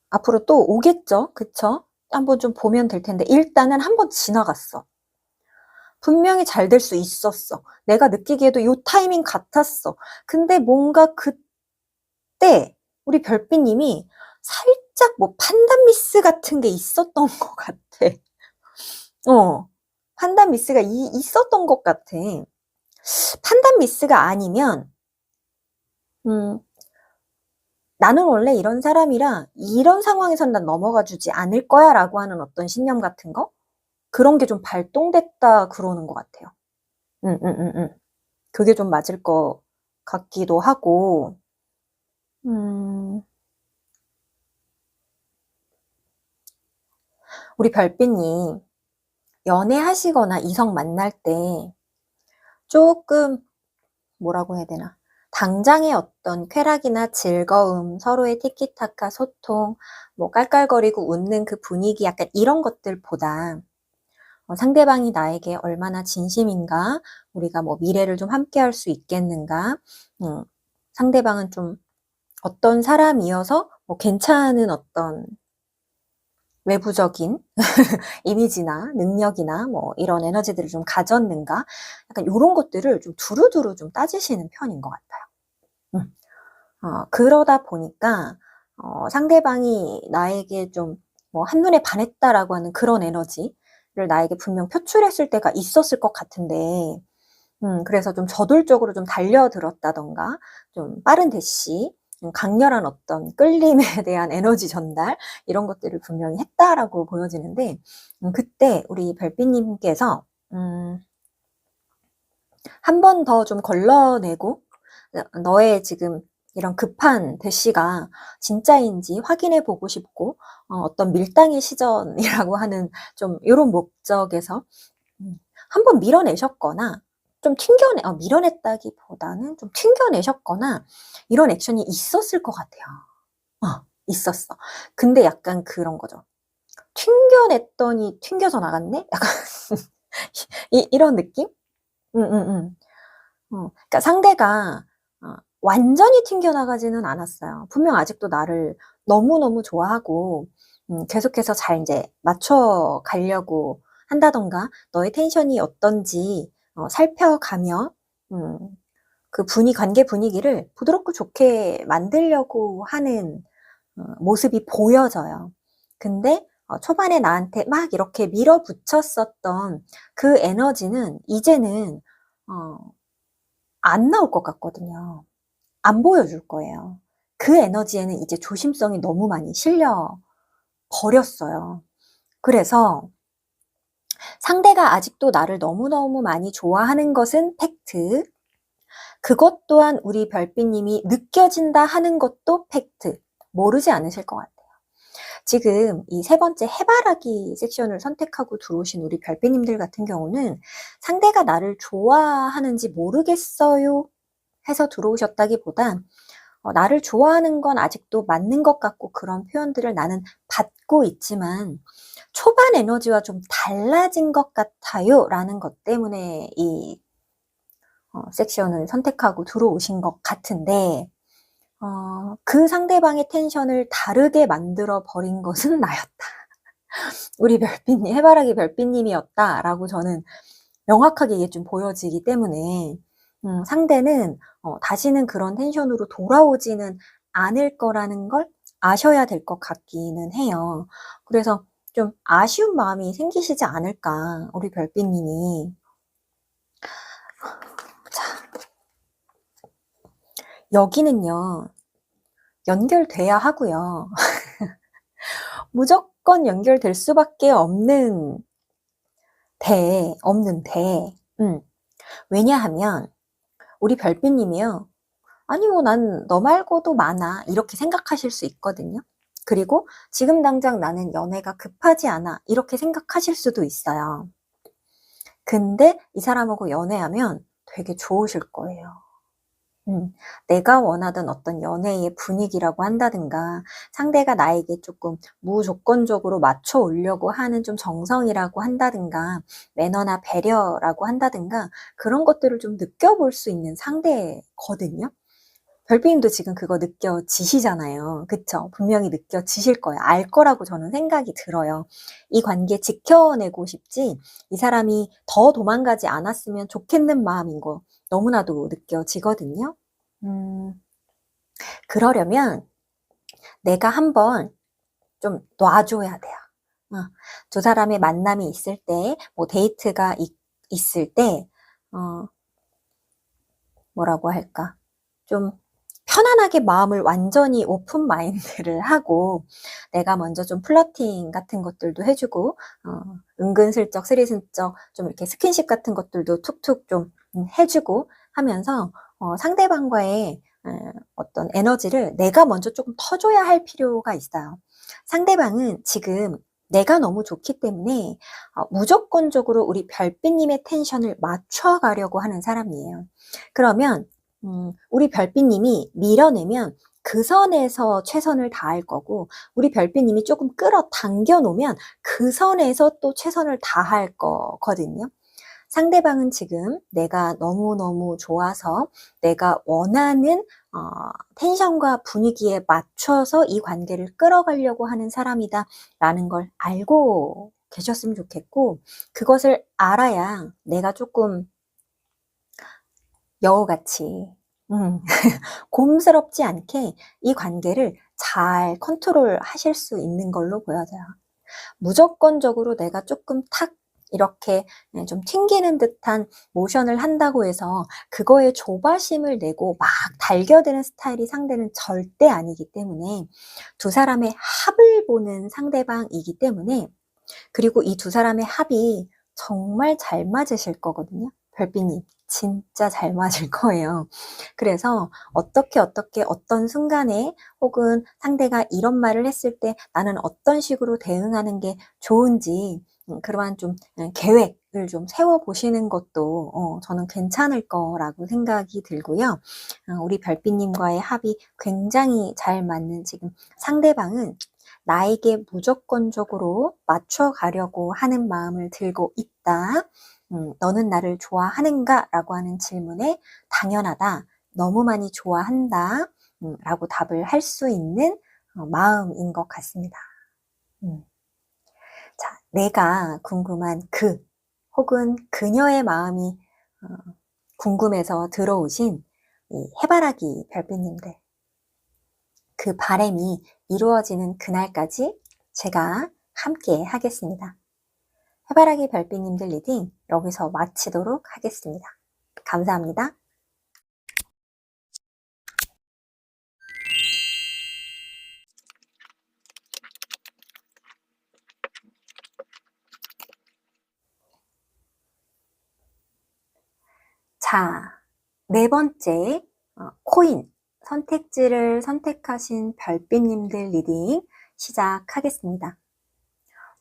앞으로 또 오겠죠? 그쵸? 한번 좀 보면 될 텐데 일단은 한번 지나갔어. 분명히 잘 될 수 있었어. 내가 느끼기에도 요 타이밍 같았어. 근데 뭔가 그때 우리 별빛님이 살짝 뭐 판단 미스 같은 게 있었던 것 같아. 판단 미스가 있었던 것 같아. 판단 미스가 아니면 나는 원래 이런 사람이라 이런 상황에선 난 넘어가 주지 않을 거야 라고 하는 어떤 신념 같은 거? 그런 게 좀 발동됐다 그러는 것 같아요. 그게 좀 맞을 것 같기도 하고, 우리 별빛님, 연애하시거나 이성 만날 때 조금, 뭐라고 해야 되나, 당장의 어떤 쾌락이나 즐거움, 서로의 티키타카 소통, 뭐 깔깔거리고 웃는 그 분위기 약간 이런 것들보다 상대방이 나에게 얼마나 진심인가, 우리가 뭐 미래를 좀 함께 할 수 있겠는가, 상대방은 좀 어떤 사람이어서 뭐 괜찮은 어떤 외부적인 이미지나 능력이나 뭐 이런 에너지들을 좀 가졌는가, 약간 이런 것들을 좀 두루두루 좀 따지시는 편인 것 같아요. 그러다 보니까 상대방이 나에게 좀 뭐 한눈에 반했다라고 하는 그런 에너지를 나에게 분명 표출했을 때가 있었을 것 같은데, 그래서 좀 저돌적으로 좀 달려들었다던가, 좀 빠른 대시, 강렬한 어떤 끌림에 대한 에너지 전달, 이런 것들을 분명히 했다라고 보여지는데, 그때 우리 별빛님께서, 한 번 더 좀 걸러내고, 너의 지금 이런 급한 대시가 진짜인지 확인해 보고 싶고, 어떤 밀당의 시전이라고 하는 좀 요런 목적에서 한번 밀어내셨거나 좀 밀어냈다기보다는 좀 튕겨내셨거나 이런 액션이 있었을 것 같아요. 있었어. 근데 약간 그런 거죠. 튕겨냈더니 튕겨져 나갔네? 약간 이런 느낌? 그러니까 상대가 완전히 튕겨나가지는 않았어요. 분명 아직도 나를 너무너무 좋아하고 계속해서 잘 인제 맞춰가려고 한다든가 너의 텐션이 어떤지 살펴가며 그 관계 분위기를 부드럽고 좋게 만들려고 하는 모습이 보여져요. 근데 초반에 나한테 막 이렇게 밀어붙였었던 그 에너지는 이제는 어 안 나올 것 같거든요. 안 보여줄 거예요. 그 에너지에는 이제 조심성이 너무 많이 실려 버렸어요. 그래서 상대가 아직도 나를 너무너무 많이 좋아하는 것은 팩트. 그것 또한 우리 별빛님이 느껴진다 하는 것도 팩트. 모르지 않으실 것 같아요. 지금 이 세 번째 해바라기 섹션을 선택하고 들어오신 우리 별빛님들 같은 경우는 상대가 나를 좋아하는지 모르겠어요 해서 들어오셨다기보다 나를 좋아하는 건 아직도 맞는 것 같고 그런 표현들을 나는 받고 있지만 초반 에너지와 좀 달라진 것 같아요 라는 것 때문에 이 섹션을 선택하고 들어오신 것 같은데 그 상대방의 텐션을 다르게 만들어 버린 것은 나였다. 우리 별빛님, 해바라기 별빛님이었다라고 저는 명확하게 이게 좀 보여지기 때문에 상대는 다시는 그런 텐션으로 돌아오지는 않을 거라는 걸 아셔야 될 것 같기는 해요. 그래서 좀 아쉬운 마음이 생기시지 않을까, 우리 별빛님이. 자, 여기는요, 연결돼야 하고요. 무조건 연결될 수밖에 없는데, 왜냐하면 우리 별빛님이요. 아니 뭐 난 너 말고도 많아 이렇게 생각하실 수 있거든요. 그리고 지금 당장 나는 연애가 급하지 않아 이렇게 생각하실 수도 있어요. 근데 이 사람하고 연애하면 되게 좋으실 거예요. 내가 원하던 어떤 연애의 분위기라고 한다든가 상대가 나에게 조금 무조건적으로 맞춰 오려고 하는 좀 정성이라고 한다든가 매너나 배려라고 한다든가 그런 것들을 좀 느껴볼 수 있는 상대거든요. 별빛님도 지금 그거 느껴지시잖아요. 그쵸? 분명히 느껴지실 거예요. 알 거라고 저는 생각이 들어요. 이 관계 지켜내고 싶지 이 사람이 더 도망가지 않았으면 좋겠는 마음인 거 너무나도 느껴지거든요. 그러려면 내가 한번 좀 놔줘야 돼요. 두 사람의 만남이 있을 때, 뭐 데이트가 있을 때, 뭐라고 할까? 좀 편안하게 마음을 완전히 오픈 마인드를 하고 내가 먼저 좀 플러팅 같은 것들도 해주고 은근슬쩍 스리슬쩍 좀 이렇게 스킨십 같은 것들도 툭툭 좀 해주고 하면서 상대방과의 어떤 에너지를 내가 먼저 조금 터줘야 할 필요가 있어요. 상대방은 지금 내가 너무 좋기 때문에 무조건적으로 우리 별빛님의 텐션을 맞춰가려고 하는 사람이에요. 그러면 우리 별빛님이 밀어내면 그 선에서 최선을 다할 거고 우리 별빛님이 조금 끌어당겨 놓으면 그 선에서 또 최선을 다할 거거든요. 상대방은 지금 내가 너무너무 좋아서 내가 원하는 텐션과 분위기에 맞춰서 이 관계를 끌어가려고 하는 사람이다 라는 걸 알고 계셨으면 좋겠고 그것을 알아야 내가 조금 여우같이 곰스럽지 않게 이 관계를 잘 컨트롤 하실 수 있는 걸로 보여져요. 무조건적으로 내가 조금 탁 이렇게 좀 튕기는 듯한 모션을 한다고 해서 그거에 조바심을 내고 막 달겨드는 스타일이 상대는 절대 아니기 때문에 두 사람의 합을 보는 상대방이기 때문에 그리고 이 두 사람의 합이 정말 잘 맞으실 거거든요. 별빛님 진짜 잘 맞을 거예요. 그래서 어떻게 어떤 순간에 혹은 상대가 이런 말을 했을 때 나는 어떤 식으로 대응하는 게 좋은지 그러한 좀 계획을 좀 세워보시는 것도 저는 괜찮을 거라고 생각이 들고요. 우리 별빛님과의 합이 굉장히 잘 맞는 지금 상대방은 나에게 무조건적으로 맞춰가려고 하는 마음을 들고 있다. 너는 나를 좋아하는가? 라고 하는 질문에 당연하다. 너무 많이 좋아한다. 라고 답을 할 수 있는 마음인 것 같습니다. 자, 내가 궁금한 혹은 그녀의 마음이 궁금해서 들어오신 이 해바라기 별빛님들. 그 바람이 이루어지는 그날까지 제가 함께 하겠습니다. 해바라기 별빛님들 리딩 여기서 마치도록 하겠습니다. 감사합니다. 자, 네 번째 코인 선택지를 선택하신 별빛님들 리딩 시작하겠습니다.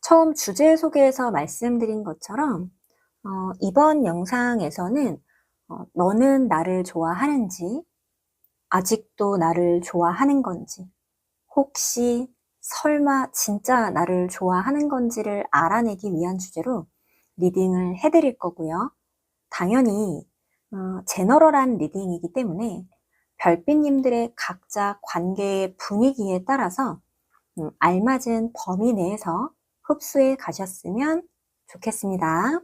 처음 주제 소개에서 말씀드린 것처럼 이번 영상에서는 너는 나를 좋아하는지, 아직도 나를 좋아하는 건지, 혹시 설마 진짜 나를 좋아하는 건지를 알아내기 위한 주제로 리딩을 해드릴 거고요. 당연히 제너럴한 리딩이기 때문에 별빛님들의 각자 관계의 분위기에 따라서 알맞은 범위 내에서 흡수해 가셨으면 좋겠습니다.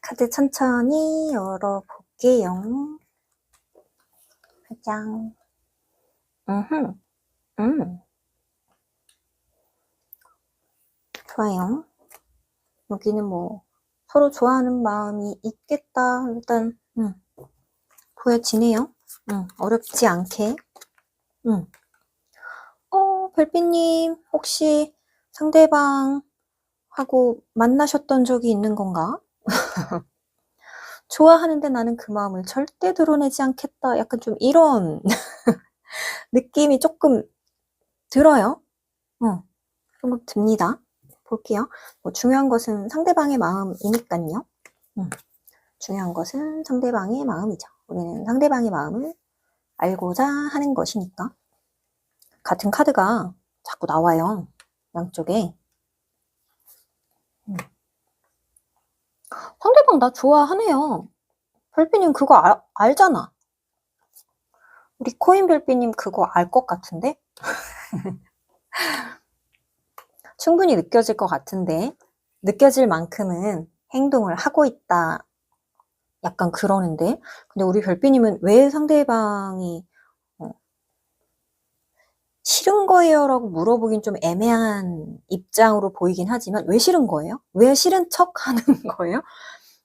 카드 천천히 열어볼게요. 짠. 좋아요. 여기는 뭐 서로 좋아하는 마음이 있겠다. 일단 보여지네요. 어렵지 않게. 별빛님 혹시 상대방하고 만나셨던 적이 있는 건가? 좋아하는데 나는 그 마음을 절대 드러내지 않겠다. 약간 좀 이런 느낌이 조금 들어요. 조금 듭니다. 볼게요. 뭐 중요한 것은 상대방의 마음이니까요. 중요한 것은 상대방의 마음이죠. 우리는 상대방의 마음을 알고자 하는 것이니까. 같은 카드가 자꾸 나와요. 양쪽에. 상대방 나 좋아하네요. 별빛님 그거 알잖아. 우리 코인 별빛님 그거 알 것 같은데? 충분히 느껴질 것 같은데 느껴질 만큼은 행동을 하고 있다. 약간 그러는데 근데 우리 별빛님은 왜 상대방이 싫은 거예요? 라고 물어보긴 좀 애매한 입장으로 보이긴 하지만 왜 싫은 거예요? 왜 싫은 척 하는 거예요?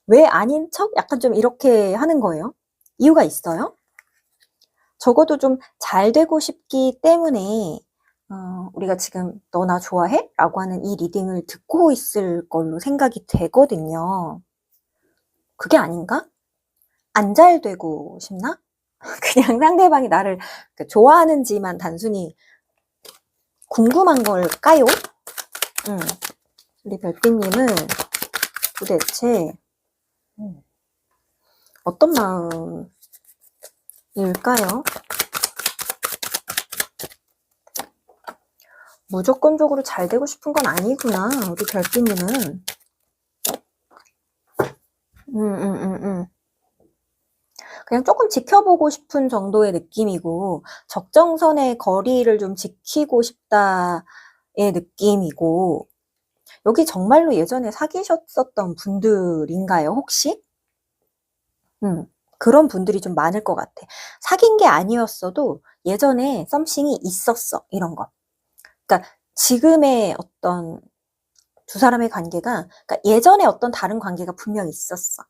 왜 아닌 척? 약간 좀 이렇게 하는 거예요? 이유가 있어요? 적어도 좀 잘 되고 싶기 때문에 우리가 지금 너 나 좋아해? 라고 하는 이 리딩을 듣고 있을 걸로 생각이 되거든요. 그게 아닌가? 안 잘 되고 싶나? 그냥 상대방이 나를 좋아하는지만 단순히 궁금한 걸까요? 우리 별빛님은 도대체 어떤 마음일까요? 무조건적으로 잘 되고 싶은 건 아니구나, 우리 별빛님은. 그냥 조금 지켜보고 싶은 정도의 느낌이고 적정선의 거리를 좀 지키고 싶다의 느낌이고 여기 정말로 예전에 사귀셨었던 분들인가요, 혹시? 그런 분들이 좀 많을 것 같아. 사귄 게 아니었어도 예전에 썸씽이 있었어. 이런 거. 그러니까 지금의 어떤 두 사람의 관계가, 그러니까 예전에 어떤 다른 관계가 분명히 있었어.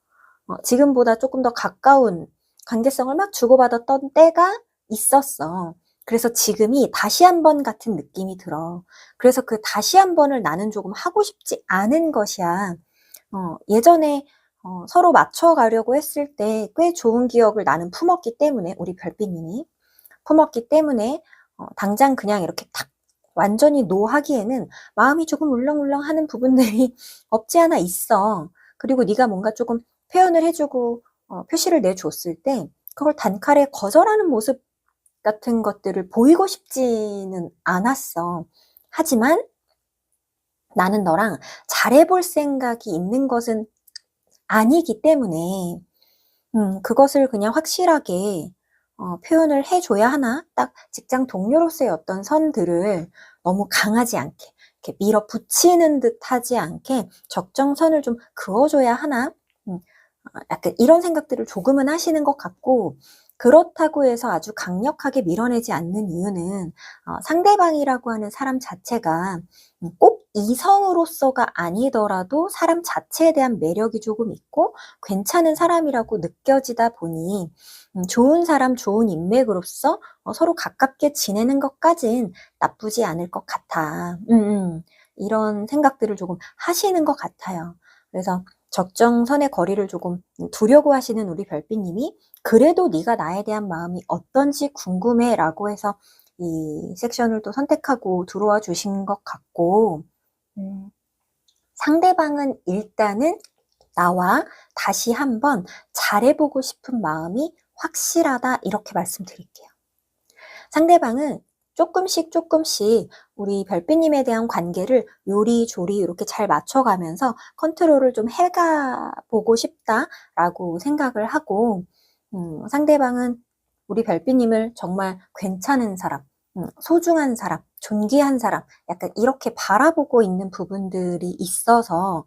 지금보다 조금 더 가까운 관계성을 막 주고받았던 때가 있었어. 그래서 지금이 다시 한 번 같은 느낌이 들어. 그래서 그 다시 한 번을 나는 조금 하고 싶지 않은 것이야. 예전에 서로 맞춰가려고 했을 때 꽤 좋은 기억을 나는 품었기 때문에, 우리 별빛님이 품었기 때문에 당장 그냥 이렇게 탁 완전히 노하기에는 마음이 조금 울렁울렁하는 부분들이 없지 않아 있어. 그리고 네가 뭔가 조금 표현을 해주고 표시를 내줬을 때 그걸 단칼에 거절하는 모습 같은 것들을 보이고 싶지는 않았어. 하지만 나는 너랑 잘해볼 생각이 있는 것은 아니기 때문에 그것을 그냥 확실하게 표현을 해줘야 하나? 딱 직장 동료로서의 어떤 선들을 너무 강하지 않게, 이렇게 밀어붙이는 듯 하지 않게 적정선을 좀 그어줘야 하나? 약간 이런 생각들을 조금은 하시는 것 같고, 그렇다고 해서 아주 강력하게 밀어내지 않는 이유는 상대방이라고 하는 사람 자체가 꼭 이성으로서가 아니더라도 사람 자체에 대한 매력이 조금 있고 괜찮은 사람이라고 느껴지다 보니 좋은 사람, 좋은 인맥으로서 서로 가깝게 지내는 것까진 나쁘지 않을 것 같아. 이런 생각들을 조금 하시는 것 같아요. 그래서 적정선의 거리를 조금 두려고 하시는 우리 별빛님이 그래도 네가 나에 대한 마음이 어떤지 궁금해 라고 해서 이 섹션을 또 선택하고 들어와 주신 것 같고, 상대방은 일단은 나와 다시 한번 잘해보고 싶은 마음이 확실하다, 이렇게 말씀드릴게요. 상대방은 조금씩 우리 별빛님에 대한 관계를 요리조리 이렇게 잘 맞춰가면서 컨트롤을 좀 해가보고 싶다라고 생각을 하고, 상대방은 우리 별빛님을 정말 괜찮은 사람, 소중한 사람, 존귀한 사람, 약간 이렇게 바라보고 있는 부분들이 있어서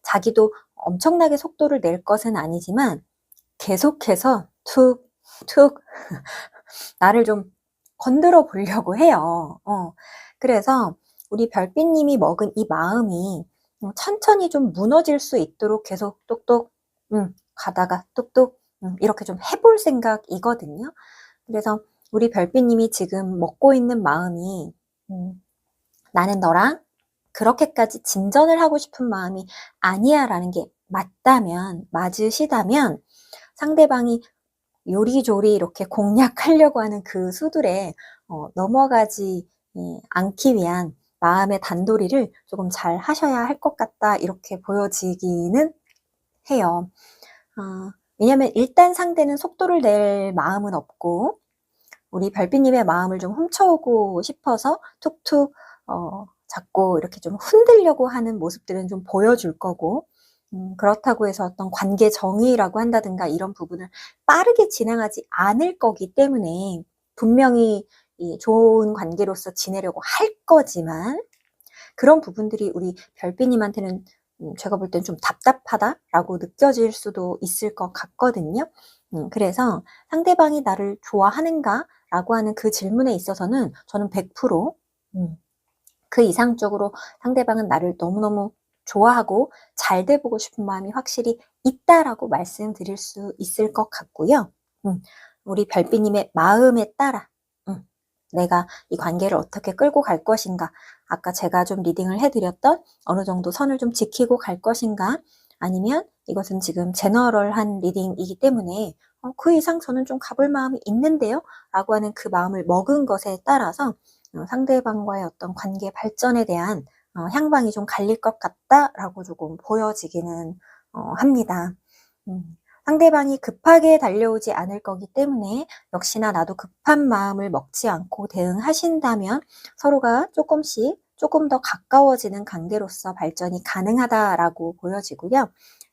자기도 엄청나게 속도를 낼 것은 아니지만 계속해서 툭툭 나를 좀 건드려 보려고 해요. 그래서 우리 별빛님이 먹은 이 마음이 천천히 좀 무너질 수 있도록 계속 똑똑 가다가 뚝뚝 이렇게 좀 해볼 생각이거든요. 그래서 우리 별빛님이 지금 먹고 있는 마음이 나는 너랑 그렇게까지 진전을 하고 싶은 마음이 아니야 라는 게 맞으시다면 상대방이 요리조리 이렇게 공략하려고 하는 그 수들에 넘어가지 않기 위한 마음의 단도리를 조금 잘 하셔야 할 것 같다, 이렇게 보여지기는 해요. 왜냐면 일단 상대는 속도를 낼 마음은 없고 우리 별빛님의 마음을 좀 훔쳐오고 싶어서 툭툭 자꾸 이렇게 좀 흔들려고 하는 모습들은 좀 보여줄 거고, 그렇다고 해서 어떤 관계 정의라고 한다든가 이런 부분을 빠르게 진행하지 않을 거기 때문에 분명히 이 좋은 관계로서 지내려고 할 거지만 그런 부분들이 우리 별빛님한테는 제가 볼 땐 좀 답답하다라고 느껴질 수도 있을 것 같거든요. 그래서 상대방이 나를 좋아하는가? 라고 하는 그 질문에 있어서는 저는 100% 그 이상적으로 상대방은 나를 너무너무 좋아하고 잘 돼보고 싶은 마음이 확실히 있다라고 말씀드릴 수 있을 것 같고요. 우리 별빛님의 마음에 따라 내가 이 관계를 어떻게 끌고 갈 것인가, 아까 제가 좀 리딩을 해드렸던 어느 정도 선을 좀 지키고 갈 것인가, 아니면 이것은 지금 제너럴한 리딩이기 때문에 그 이상 저는 좀 가볼 마음이 있는데요 라고 하는 그 마음을 먹은 것에 따라서 상대방과의 어떤 관계 발전에 대한 향방이 좀 갈릴 것 같다라고 조금 보여지기는 합니다. 상대방이 급하게 달려오지 않을 거기 때문에 역시나 나도 급한 마음을 먹지 않고 대응하신다면 서로가 조금 더 가까워지는 관계로서 발전이 가능하다라고 보여지고요.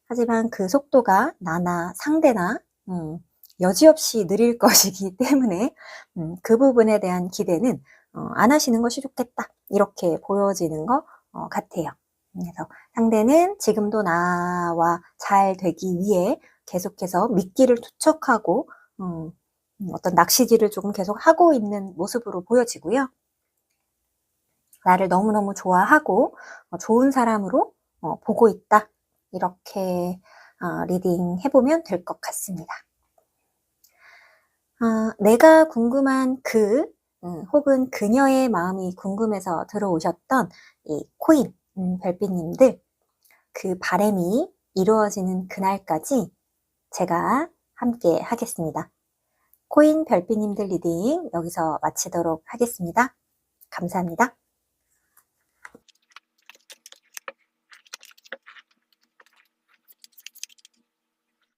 하지만 그 속도가 나나 상대나 여지없이 느릴 것이기 때문에 그 부분에 대한 기대는 안 하시는 것이 좋겠다, 이렇게 보여지는 것 같아요. 그래서 상대는 지금도 나와 잘 되기 위해 계속해서 미끼를 투척하고 어떤 낚시질을 조금 계속 하고 있는 모습으로 보여지고요. 나를 너무너무 좋아하고 좋은 사람으로 보고 있다. 이렇게 리딩 해보면 될 것 같습니다. 내가 궁금한 혹은 그녀의 마음이 궁금해서 들어오셨던 이 코인 별빛님들, 그 바람이 이루어지는 그날까지 제가 함께 하겠습니다. 코인 별빛님들 리딩 여기서 마치도록 하겠습니다. 감사합니다.